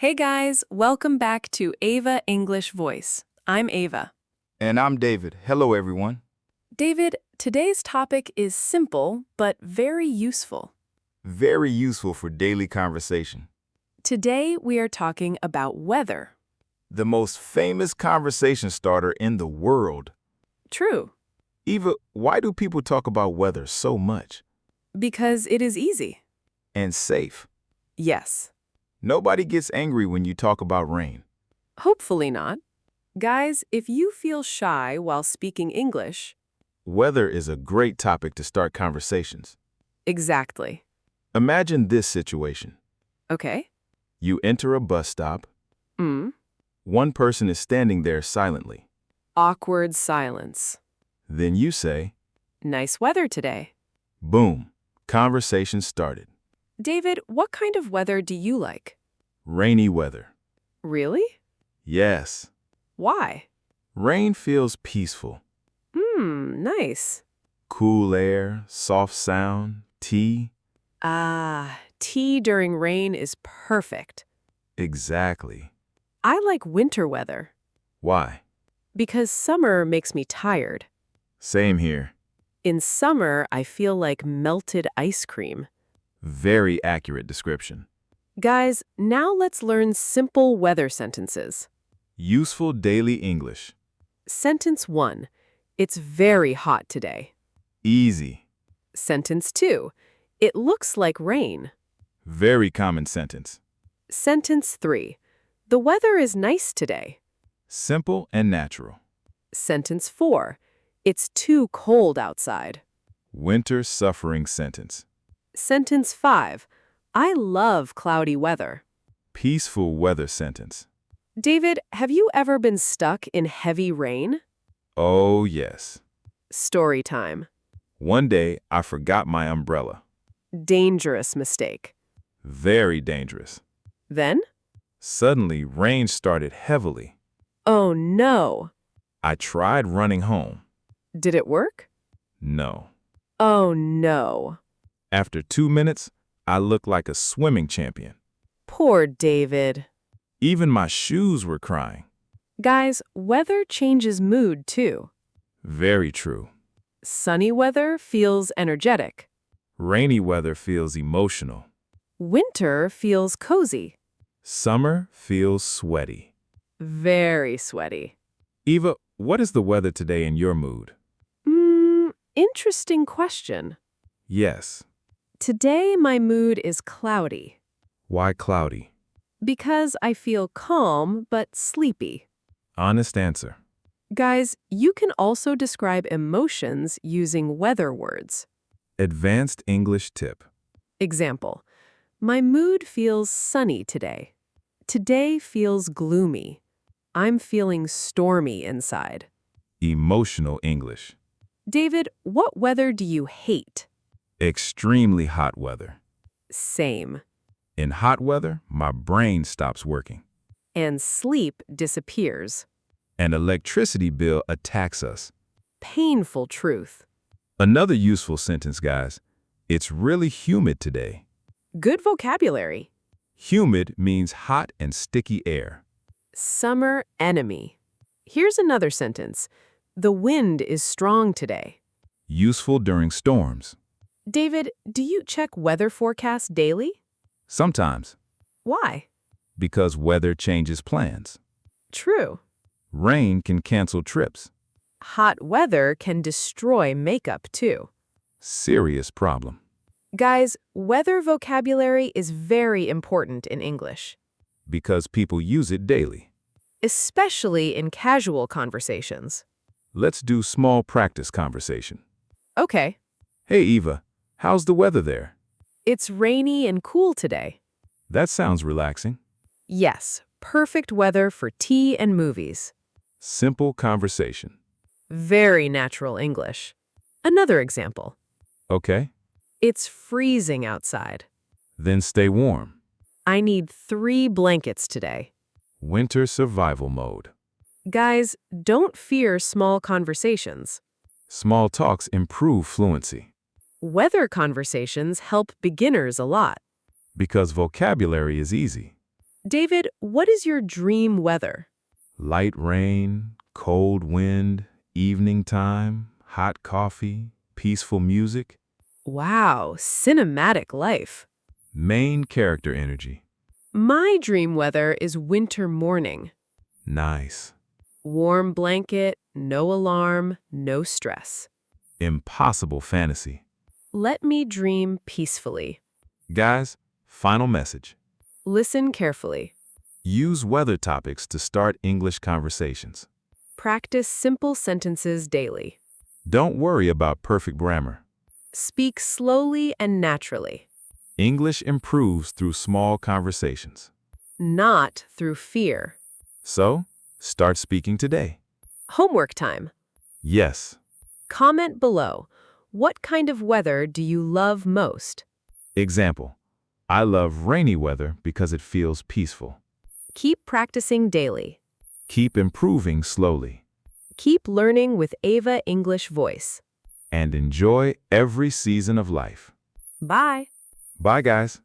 Hey guys, welcome back to Eva English Voice. I'm Eva. And I'm David. Hello, everyone. David, today's topic is simple but very useful. Very useful for daily conversation. Today we are talking about weather. The most famous conversation starter in the world. True, Eva, why do people talk about weather so much? because it is easy. And safe. Yes, Nobody gets angry when you talk about rain. hopefully not. Guys, if you feel shy while speaking English, Weather is a great topic to start conversations. exactly. Imagine this situation. Okay? You enter a bus stop. Mm. One person is standing there silently. Awkward silence. Then you say, Nice weather today. boom, conversation started. David, what kind of weather do you like? Rainy weather. Really? Yes. Why? Rain feels peaceful. Nice. Cool air, soft sound, tea. Tea during rain is perfect. Exactly. I like winter weather Why? because summer makes me tired. Same here. In summer, I feel like melted ice cream. Very accurate description. Guys, now let's learn simple weather sentences. Useful daily English. Sentence 1. It's very hot today. Easy. Sentence 2. It looks like rain. Very common sentence. Sentence 3. The weather is nice today. Simple and natural. Sentence 4. It's too cold outside. Winter suffering sentence. Sentence 5. I love cloudy weather. Peaceful weather sentence. David, have you ever been stuck in heavy rain? Oh, yes. Story time. One day, I forgot my umbrella. Dangerous mistake. Very dangerous. Then? Suddenly, rain started heavily. Oh no. I tried running home. Did it work? No. Oh no. After 2 minutes, I looked like a swimming champion. Poor David. Even my shoes were crying. Guys, weather changes mood too. Very true. Sunny weather feels energetic. Rainy weather feels emotional. Winter feels cozy. Summer feels sweaty. Very sweaty. Eva, what is the weather today in your mood? Interesting question. Yes. Today my mood is cloudy Why cloudy? because I feel calm but sleepy. Honest answer. Guys, you can also describe emotions using weather words. Advanced English tip. Example, my mood feels sunny today. Today feels gloomy. I'm feeling stormy inside. Emotional English. David, what weather do you hate? Extremely hot weather. Same. In hot weather, my brain stops working. And sleep disappears. An electricity bill attacks us. Painful truth. Another useful sentence, guys. It's really humid today. Good vocabulary. Humid means hot and sticky air. Summer enemy. Here's another sentence. The wind is strong today. Useful during storms. David, do you check weather forecasts daily? Sometimes, Why? because weather changes plans. True. Rain can cancel trips. Hot weather can destroy makeup too. Serious problem. Guys, weather vocabulary is very important in English, Because people use it daily. especially in casual conversations. Let's do small practice conversation. Okay, Hey, Eva, how's the weather there? it's rainy and cool today. That sounds relaxing. Yes, perfect weather for tea and movies. Simple conversation. Very natural English. Another example. Okay, It's freezing outside. then stay warm. I need 3 blankets today. Winter survival mode. Guys, don't fear small conversations. Small talks improve fluency. Weather conversations help beginners a lot. Because vocabulary is easy. David, what is your dream weather? Light rain, cold wind, evening time, hot coffee, peaceful music. Wow, cinematic life. Main character energy. My dream weather is winter morning. Nice. Warm blanket, no alarm, no stress. Impossible fantasy. Let me dream peacefully. Guys, final message. Listen carefully. Use weather topics to start English conversations. Practice simple sentences daily. Don't worry about perfect grammar. Speak slowly and naturally, English improves through small conversations. not through fear. So, start speaking today. Homework time. Yes. Comment below. What kind of weather do you love most? Example. I love rainy weather because it feels peaceful. Keep practicing daily. Keep improving slowly. Keep learning with Eva English Voice. And enjoy every season of life. Bye. Bye, guys.